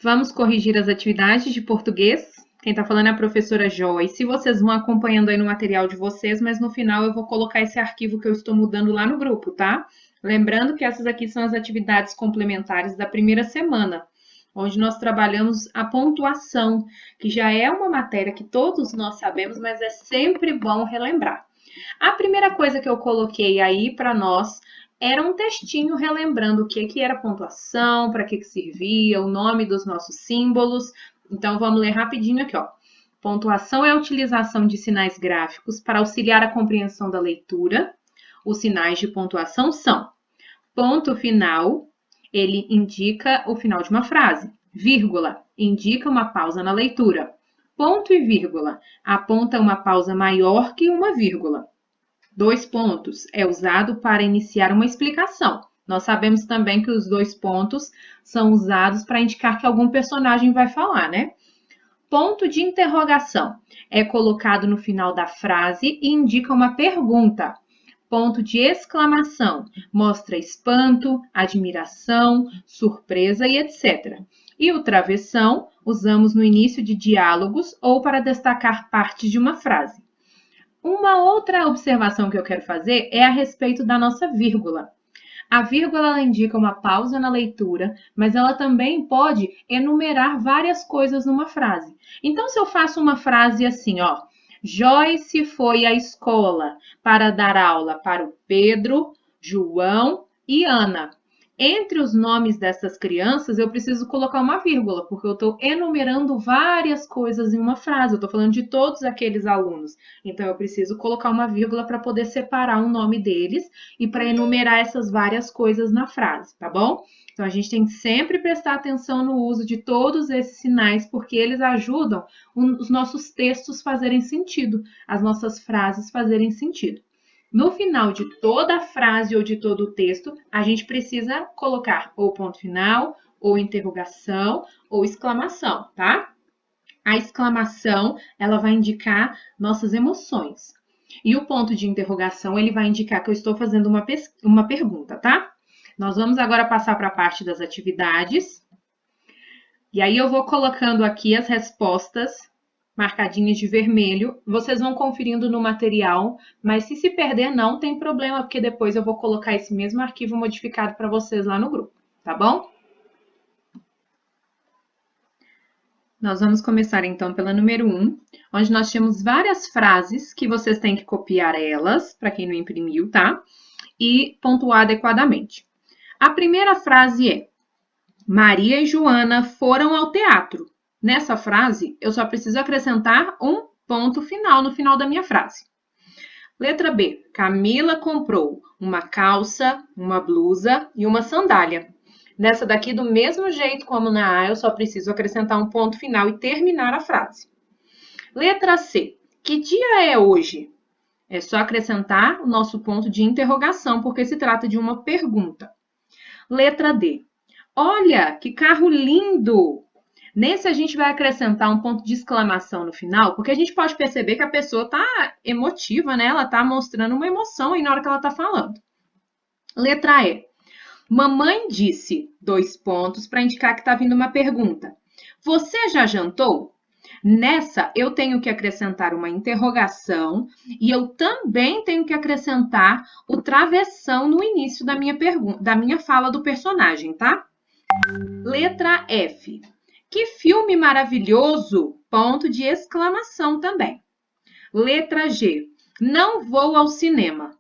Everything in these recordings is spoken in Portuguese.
Vamos corrigir as atividades de português. Quem está falando é a professora Joyce. Vocês vão acompanhando aí no material de vocês, mas no final eu vou colocar esse arquivo que eu estou mudando lá no grupo, tá? Lembrando que essas aqui são as atividades complementares da primeira semana, onde nós trabalhamos a pontuação, que já é uma matéria que todos nós sabemos, mas é sempre bom relembrar. A primeira coisa que eu coloquei aí para nós era um textinho relembrando o que era pontuação, para que servia, o nome dos nossos símbolos. Então, vamos ler rapidinho aqui, ó. Pontuação é a utilização de sinais gráficos para auxiliar a compreensão da leitura. Os sinais de pontuação são ponto final, ele indica o final de uma frase. Vírgula, indica uma pausa na leitura. Ponto e vírgula, aponta uma pausa maior que uma vírgula. 2 pontos é usado para iniciar uma explicação. Nós sabemos também que os 2 pontos são usados para indicar que algum personagem vai falar, né? Ponto de interrogação é colocado no final da frase e indica uma pergunta. Ponto de exclamação mostra espanto, admiração, surpresa e etc. E o travessão usamos no início de diálogos ou para destacar partes de uma frase. Uma outra observação que eu quero fazer é a respeito da nossa vírgula. A vírgula ela indica uma pausa na leitura, mas ela também pode enumerar várias coisas numa frase. Então, se eu faço uma frase assim, ó, Joyce foi à escola para dar aula para o Pedro, João e Ana. Entre os nomes dessas crianças, eu preciso colocar uma vírgula, porque eu estou enumerando várias coisas em uma frase. Eu estou falando de todos aqueles alunos. Então, eu preciso colocar uma vírgula para poder separar o nome deles e para enumerar essas várias coisas na frase, tá bom? Então, a gente tem que sempre prestar atenção no uso de todos esses sinais, porque eles ajudam os nossos textos fazerem sentido, as nossas frases fazerem sentido. No final de toda a frase ou de todo o texto, a gente precisa colocar ou ponto final, ou interrogação, ou exclamação, tá? A exclamação, ela vai indicar nossas emoções. E o ponto de interrogação, ele vai indicar que eu estou fazendo uma pergunta, tá? Nós vamos agora passar para a parte das atividades. E aí eu vou colocando aqui as respostas marcadinhas de vermelho. Vocês vão conferindo no material, mas se perder não tem problema, porque depois eu vou colocar esse mesmo arquivo modificado para vocês lá no grupo, tá bom? Nós vamos começar então pela número 1, onde nós temos várias frases que vocês têm que copiar elas, para quem não imprimiu, tá? E pontuar adequadamente. A primeira frase é: Maria e Joana foram ao teatro. Nessa frase, eu só preciso acrescentar um ponto final no final da minha frase. Letra B. Camila comprou uma calça, uma blusa e uma sandália. Nessa daqui, do mesmo jeito como na A, eu só preciso acrescentar um ponto final e terminar a frase. Letra C. Que dia é hoje? É só acrescentar o nosso ponto de interrogação, porque se trata de uma pergunta. Letra D. Olha, que carro lindo! Nesse, a gente vai acrescentar um ponto de exclamação no final, porque a gente pode perceber que a pessoa está emotiva, né? Ela está mostrando uma emoção aí na hora que ela está falando. Letra E. Mamãe disse, 2 pontos, para indicar que está vindo uma pergunta. Você já jantou? Nessa, eu tenho que acrescentar uma interrogação e eu também tenho que acrescentar o travessão no início da minha fala do personagem, tá? Letra F. Que filme maravilhoso! Ponto de exclamação também. Letra G. Não vou ao cinema.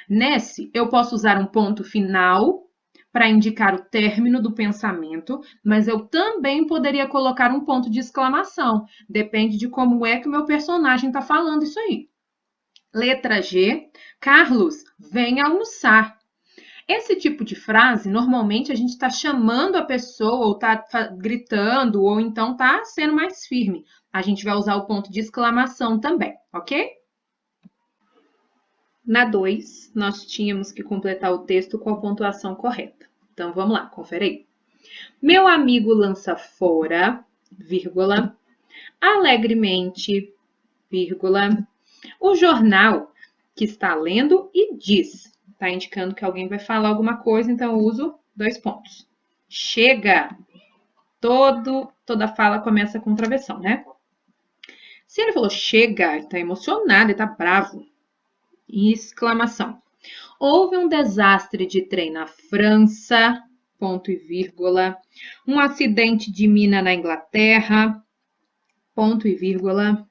Nesse, eu posso usar um ponto final para indicar o término do pensamento, mas eu também poderia colocar um ponto de exclamação. Depende de como é que o meu personagem está falando isso aí. Letra G. Carlos, vem almoçar. Esse tipo de frase, normalmente a gente está chamando a pessoa, ou está gritando, ou então está sendo mais firme. A gente vai usar o ponto de exclamação também, ok? Na 2, nós tínhamos que completar o texto com a pontuação correta. Então, vamos lá, confere aí. Meu amigo lança fora, vírgula, alegremente, vírgula, o jornal que está lendo e diz. Está indicando que alguém vai falar alguma coisa, então eu uso 2 pontos. Chega! Toda fala começa com travessão, né? Se ele falou chega, ele tá emocionado, ele tá bravo. Exclamação. Houve um desastre de trem na França, ponto e vírgula. Um acidente de mina na Inglaterra, ponto e vírgula.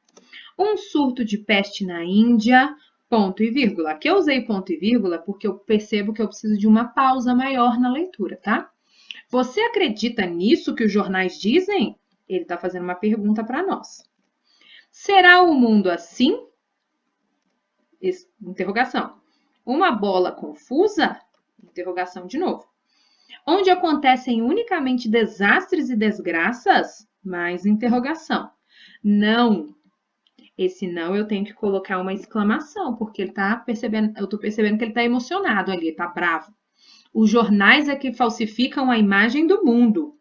Um surto de peste na Índia, ponto e vírgula. Aqui eu usei ponto e vírgula porque eu percebo que eu preciso de uma pausa maior na leitura, tá? Você acredita nisso que os jornais dizem? Ele está fazendo uma pergunta para nós. Será o mundo assim? Interrogação. Uma bola confusa? Interrogação de novo. Onde acontecem unicamente desastres e desgraças? Mais interrogação. Não. Esse não eu tenho que colocar uma exclamação, porque ele tá percebendo, eu estou percebendo que ele está emocionado ali, está bravo. Os jornais é que falsificam a imagem do mundo.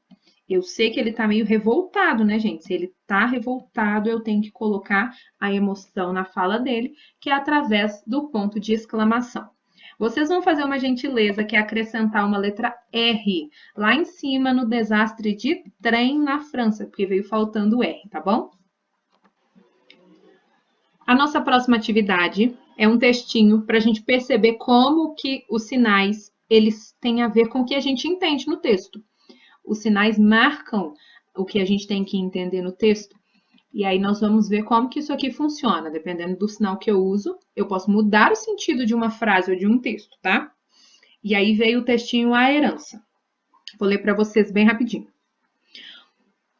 Eu sei que ele está meio revoltado, né, gente? Se ele está revoltado, eu tenho que colocar a emoção na fala dele, que é através do ponto de exclamação. Vocês vão fazer uma gentileza, que é acrescentar uma letra R lá em cima no desastre de trem na França, porque veio faltando o R, tá bom? A nossa próxima atividade é um textinho para a gente perceber como que os sinais eles têm a ver com o que a gente entende no texto. Os sinais marcam o que a gente tem que entender no texto. E aí nós vamos ver como que isso aqui funciona. Dependendo do sinal que eu uso, eu posso mudar o sentido de uma frase ou de um texto, tá? E aí veio o textinho A Herança. Vou ler para vocês bem rapidinho.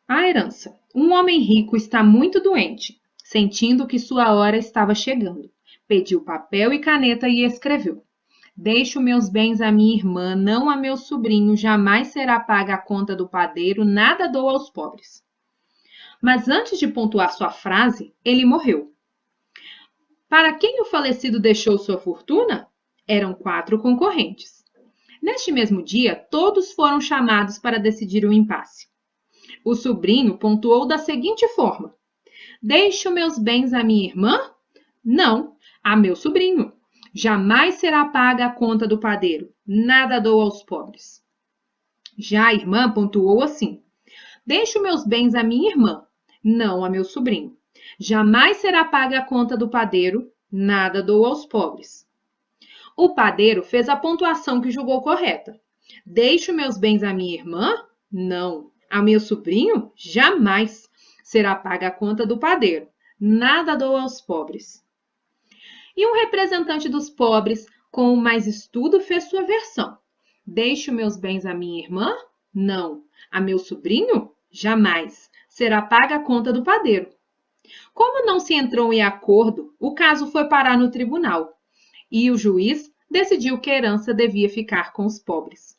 A herança. Um homem rico está muito doente, sentindo que sua hora estava chegando. Pediu papel e caneta e escreveu: Deixo meus bens à minha irmã, não a meu sobrinho, jamais será paga a conta do padeiro, nada dou aos pobres. Mas antes de pontuar sua frase, ele morreu. Para quem o falecido deixou sua fortuna? Eram 4 concorrentes. Neste mesmo dia, todos foram chamados para decidir o impasse. O sobrinho pontuou da seguinte forma: Deixo meus bens à minha irmã? Não, a meu sobrinho. Jamais será paga a conta do padeiro. Nada dou aos pobres. Já a irmã pontuou assim: Deixo meus bens à minha irmã, não a meu sobrinho. Jamais será paga a conta do padeiro. Nada dou aos pobres. O padeiro fez a pontuação que julgou correta. Deixo meus bens à minha irmã? Não. A meu sobrinho? Jamais será paga a conta do padeiro. Nada dou aos pobres. E um representante dos pobres, com mais estudo, fez sua versão. Deixo meus bens à minha irmã? Não. A meu sobrinho? Jamais. Será paga a conta do padeiro. Como não se entrou em acordo, o caso foi parar no tribunal e o juiz decidiu que a herança devia ficar com os pobres.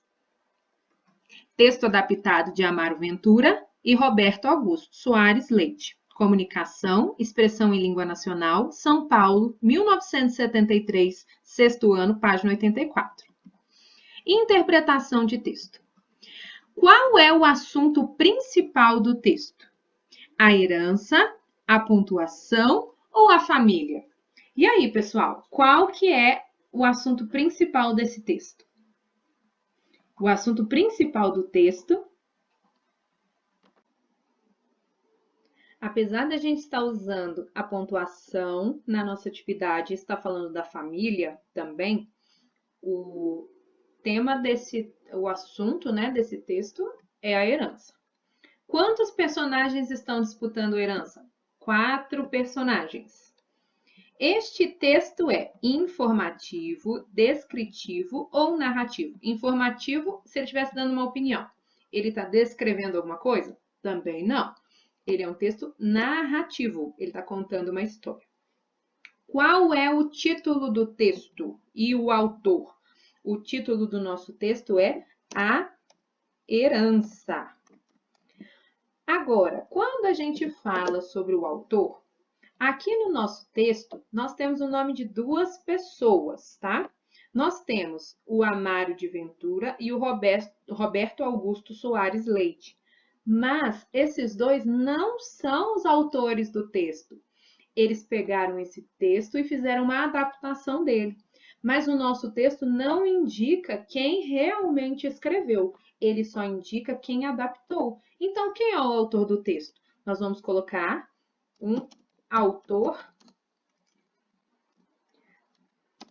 Texto adaptado de Amaro Ventura e Roberto Augusto Soares Leite. Comunicação, Expressão em Língua Nacional, São Paulo, 1973, sexto ano, página 84. Interpretação de texto. Qual é o assunto principal do texto? A herança, a pontuação ou a família? E aí, pessoal, qual que é o assunto principal desse texto? O assunto principal do texto, apesar da gente estar usando a pontuação na nossa atividade, está falando da família também, o tema o assunto, né, desse texto é a herança. Quantos personagens estão disputando a herança? 4 personagens. Este texto é informativo, descritivo ou narrativo? Informativo, se ele estivesse dando uma opinião. Ele está descrevendo alguma coisa? Também não. Ele é um texto narrativo. Ele está contando uma história. Qual é o título do texto e o autor? O título do nosso texto é A Herança. Agora, quando a gente fala sobre o autor, aqui no nosso texto, nós temos o nome de 2 pessoas, tá? Nós temos o Amaro de Ventura e o Roberto Augusto Soares Leite. Mas esses 2 não são os autores do texto. Eles pegaram esse texto e fizeram uma adaptação dele. Mas o nosso texto não indica quem realmente escreveu. ele só indica quem adaptou. Então, quem é o autor do texto? Nós vamos colocar um autor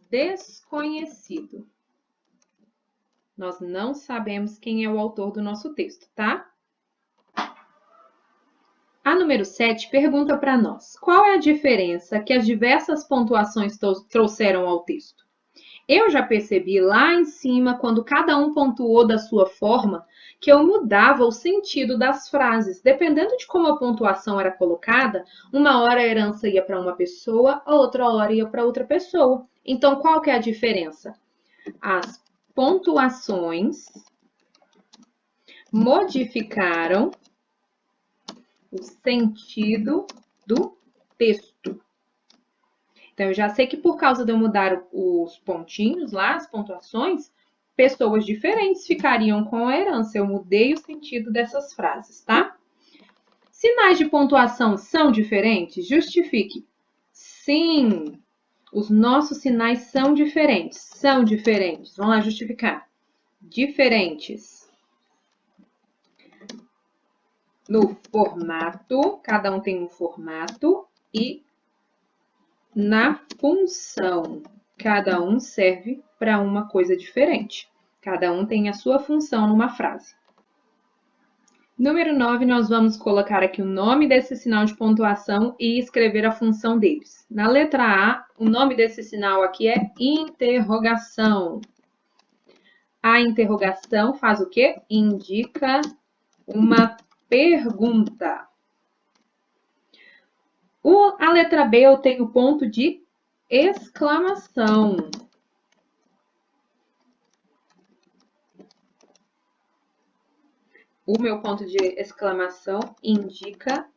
desconhecido. Nós não sabemos quem é o autor do nosso texto, tá? A número 7 pergunta para nós: qual é a diferença que as diversas pontuações trouxeram ao texto? Eu já percebi lá em cima, quando cada um pontuou da sua forma, que eu mudava o sentido das frases. Dependendo de como a pontuação era colocada, uma hora a herança ia para uma pessoa, a outra hora ia para outra pessoa. Então, qual que é a diferença? As pontuações modificaram o sentido do texto. Então, eu já sei que por causa de eu mudar os pontinhos lá, as pontuações, pessoas diferentes ficariam com a herança. Eu mudei o sentido dessas frases, tá? Sinais de pontuação são diferentes? Justifique. Sim, os nossos sinais são diferentes. São diferentes. Vamos lá justificar. Diferentes. No formato, cada um tem um formato, e na função, cada um serve para uma coisa diferente. Cada um tem a sua função numa frase. Número 9, nós vamos colocar aqui o nome desse sinal de pontuação e escrever a função deles. Na letra A, o nome desse sinal aqui é interrogação. A interrogação faz o quê? Indica uma pergunta. A letra B, eu tenho ponto de exclamação. O meu ponto de exclamação indica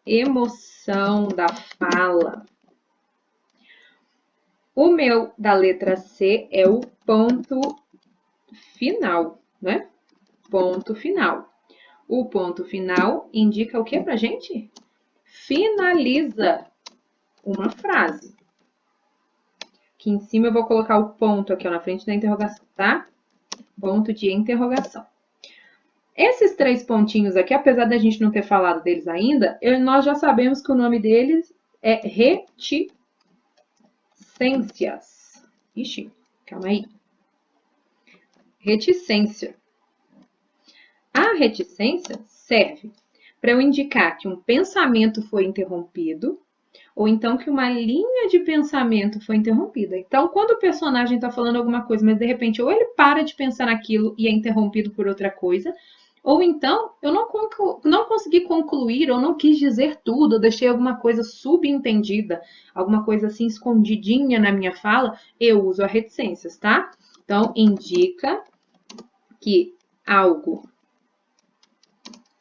emoção da fala. O meu da letra C é o ponto final, né? Ponto final. O ponto final indica o que pra gente? Finaliza uma frase. Aqui em cima eu vou colocar o ponto aqui ó, na frente da interrogação, tá? Ponto de interrogação. Esses 3 pontinhos aqui, apesar da gente não ter falado deles ainda, nós já sabemos que o nome deles é reticências. Ixi, calma aí. Reticência. A reticência serve para eu indicar que um pensamento foi interrompido, ou então que uma linha de pensamento foi interrompida. Então, quando o personagem está falando alguma coisa, mas de repente ou ele para de pensar naquilo e é interrompido por outra coisa, ou então eu não consegui concluir, ou não quis dizer tudo, eu deixei alguma coisa subentendida, alguma coisa assim escondidinha na minha fala, eu uso a reticências, tá? Então, indica que algo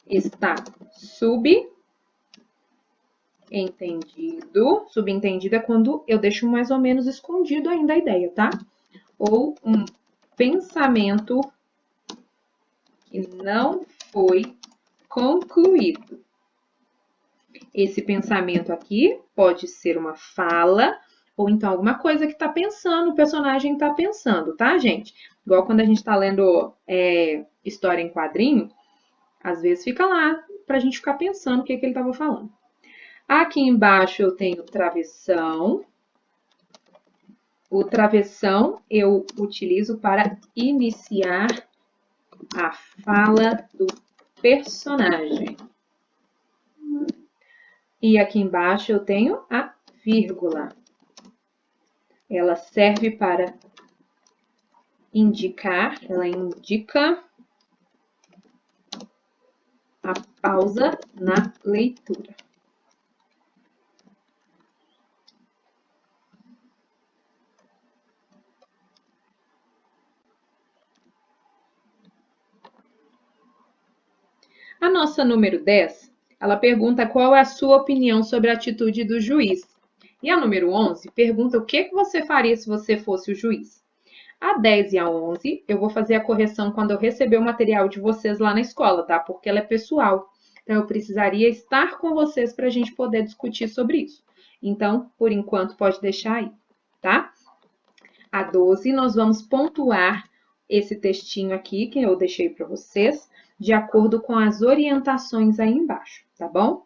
está subentendido. Subentendido é quando eu deixo mais ou menos escondido ainda a ideia, tá? Ou um pensamento que não foi concluído. Esse pensamento aqui pode ser uma fala, ou então alguma coisa que está pensando, o personagem está pensando, tá, gente? Igual quando a gente está lendo história em quadrinho, às vezes fica lá para a gente ficar pensando o que ele estava falando. Aqui embaixo eu tenho travessão. O travessão eu utilizo para iniciar a fala do personagem. E aqui embaixo eu tenho a vírgula. Ela serve para indicar, ela indica a pausa na leitura. A nossa número 10, ela pergunta qual é a sua opinião sobre a atitude do juiz. E a número 11 pergunta o que você faria se você fosse o juiz. A 10 e a 11, eu vou fazer a correção quando eu receber o material de vocês lá na escola, tá? Porque ela é pessoal. Então, eu precisaria estar com vocês para a gente poder discutir sobre isso. Então, por enquanto, pode deixar aí, tá? A 12, nós vamos pontuar esse textinho aqui que eu deixei para vocês, de acordo com as orientações aí embaixo, tá bom?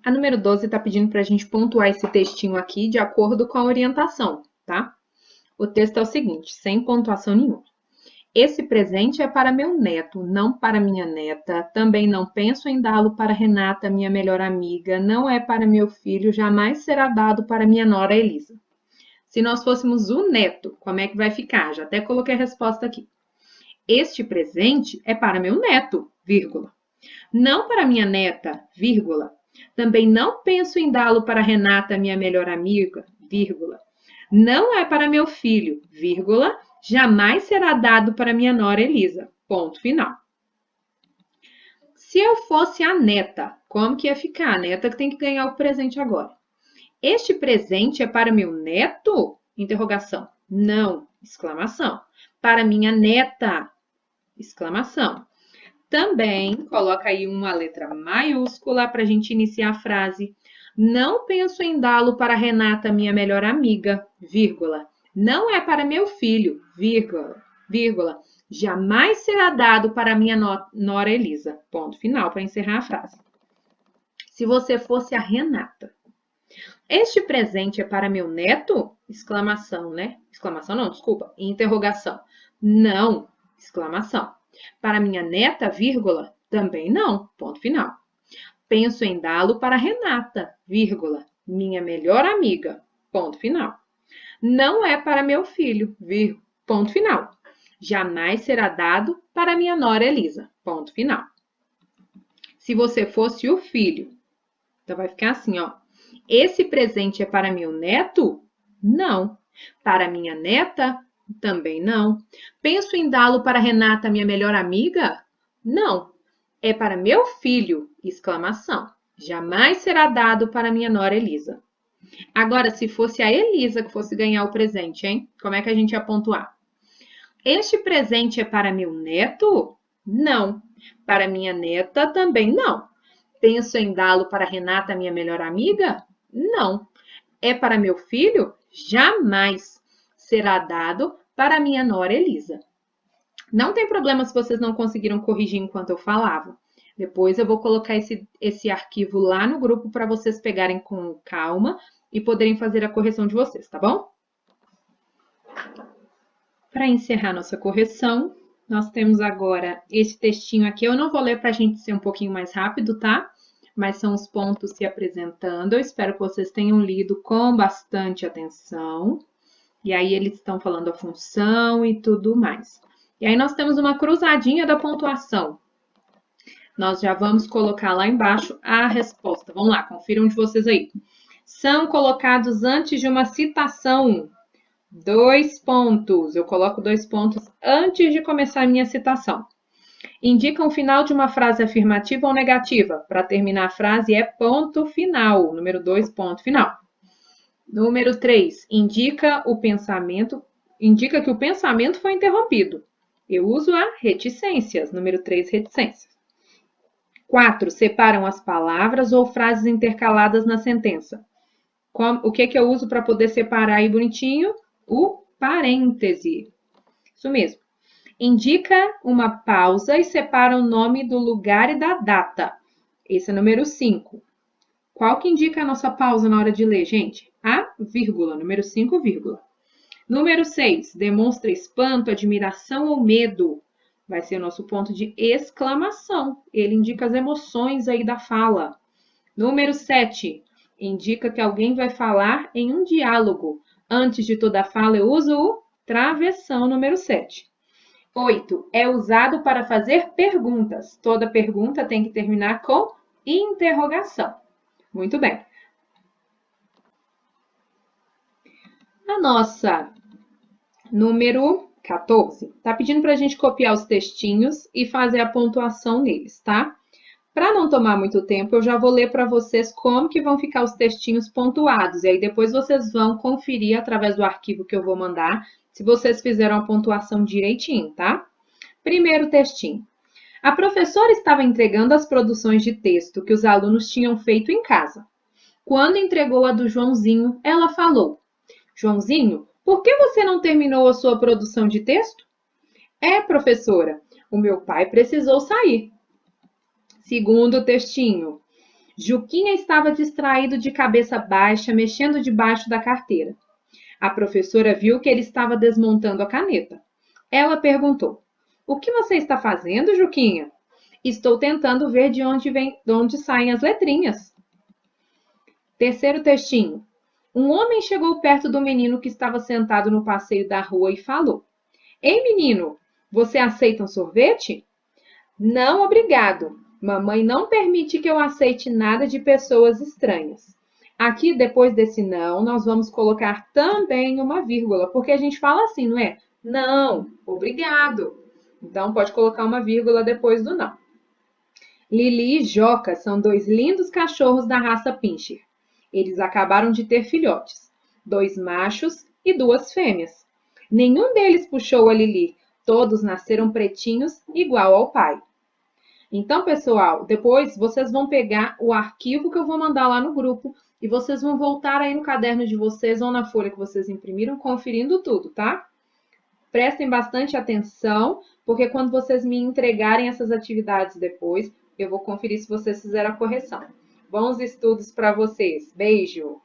A número 12 está pedindo para a gente pontuar esse textinho aqui de acordo com a orientação, tá? O texto é o seguinte, sem pontuação nenhuma. Esse presente é para meu neto, não para minha neta. Também não penso em dá-lo para Renata, minha melhor amiga. Não é para meu filho, jamais será dado para minha nora Elisa. Se nós fôssemos o neto, como é que vai ficar? Já até coloquei a resposta aqui. Este presente é para meu neto, vírgula. Não para minha neta, vírgula. Também não penso em dá-lo para Renata, minha melhor amiga, vírgula. Não é para meu filho, vírgula. Jamais será dado para minha nora Elisa. Ponto final. Se eu fosse a neta, como que ia ficar? A neta que tem que ganhar o presente agora. Este presente é para meu neto? Interrogação. Não, exclamação. Para minha neta, exclamação. Também coloca aí uma letra maiúscula para a gente iniciar a frase. Não penso em dá-lo para Renata, minha melhor amiga, vírgula. Não é para meu filho, vírgula. Jamais será dado para minha nora Elisa. Ponto final para encerrar a frase. Se você fosse a Renata. Este presente é para meu neto? Exclamação, né? Exclamação não, desculpa. Interrogação. Não, exclamação. Para minha neta, vírgula, também não, ponto final. Penso em dá-lo para Renata, vírgula, minha melhor amiga, ponto final. Não é para meu filho, ponto final. Jamais será dado para minha nora Elisa, ponto final. Se você fosse o filho, então vai ficar assim, ó. Esse presente é para meu neto? Não. Para minha neta? Também não. Penso em dá-lo para Renata, minha melhor amiga? Não. É para meu filho! Exclamação. Jamais será dado para minha nora Elisa. Agora, se fosse a Elisa que fosse ganhar o presente, hein? Como é que a gente ia pontuar? Este presente é para meu neto? Não. Para minha neta, também não. Penso em dá-lo para Renata, minha melhor amiga? Não. É para meu filho? Jamais será dado para minha nora Elisa. Não tem problema se vocês não conseguiram corrigir enquanto eu falava. Depois eu vou colocar esse arquivo lá no grupo para vocês pegarem com calma e poderem fazer a correção de vocês, tá bom? Para encerrar nossa correção, nós temos agora esse textinho aqui. Eu não vou ler para a gente ser um pouquinho mais rápido, tá? Mas são os pontos se apresentando. Eu espero que vocês tenham lido com bastante atenção. E aí eles estão falando a função e tudo mais. E aí nós temos uma cruzadinha da pontuação. Nós já vamos colocar lá embaixo a resposta. Vamos lá, confiram de vocês aí. São colocados antes de uma citação 2 pontos. Eu coloco 2 pontos antes de começar a minha citação. Indica o final de uma frase afirmativa ou negativa. Para terminar a frase é ponto final. Número 2, ponto final. Número 3, indica que o pensamento foi interrompido. Eu uso a reticências. Número 3, reticências. 4, separam as palavras ou frases intercaladas na sentença. O que eu uso para poder separar aí bonitinho? O parêntese. Isso mesmo. Indica uma pausa e separa o nome do lugar e da data. Esse é número 5. Qual que indica a nossa pausa na hora de ler, gente? A vírgula, número 5, vírgula. Número 6, demonstra espanto, admiração ou medo. Vai ser o nosso ponto de exclamação. Ele indica as emoções aí da fala. Número 7, indica que alguém vai falar em um diálogo. Antes de toda a fala, eu uso o travessão, número 7. 8, é usado para fazer perguntas. Toda pergunta tem que terminar com interrogação. Muito bem. A nossa número 14 está pedindo para a gente copiar os textinhos e fazer a pontuação neles, tá? Para não tomar muito tempo, eu já vou ler para vocês como que vão ficar os textinhos pontuados. E aí depois vocês vão conferir através do arquivo que eu vou mandar se vocês fizeram a pontuação direitinho, tá? Primeiro textinho. A professora estava entregando as produções de texto que os alunos tinham feito em casa. Quando entregou a do Joãozinho, ela falou: Joãozinho, Por que você não terminou a sua produção de texto? É, professora, o meu pai precisou sair. Segundo textinho. Juquinha estava distraído de cabeça baixa, mexendo debaixo da carteira. A professora viu que ele estava desmontando a caneta. Ela perguntou: O que você está fazendo, Juquinha? Estou tentando ver de onde saem as letrinhas. Terceiro textinho. Um homem chegou perto do menino que estava sentado no passeio da rua e falou: Ei, menino, você aceita um sorvete? Não, obrigado. Mamãe não permite que eu aceite nada de pessoas estranhas. Aqui, depois desse não, nós vamos colocar também uma vírgula, porque a gente fala assim, não é? Não, obrigado. Então, pode colocar uma vírgula depois do não. Lili e Joca são dois lindos cachorros da raça Pinscher. Eles acabaram de ter filhotes, dois machos e duas fêmeas. Nenhum deles puxou a Lili, todos nasceram pretinhos igual ao pai. Então, pessoal, depois vocês vão pegar o arquivo que eu vou mandar lá no grupo e vocês vão voltar aí no caderno de vocês ou na folha que vocês imprimiram, conferindo tudo, tá? Prestem bastante atenção, porque quando vocês me entregarem essas atividades depois, eu vou conferir se vocês fizeram a correção. Bons estudos para vocês. Beijo!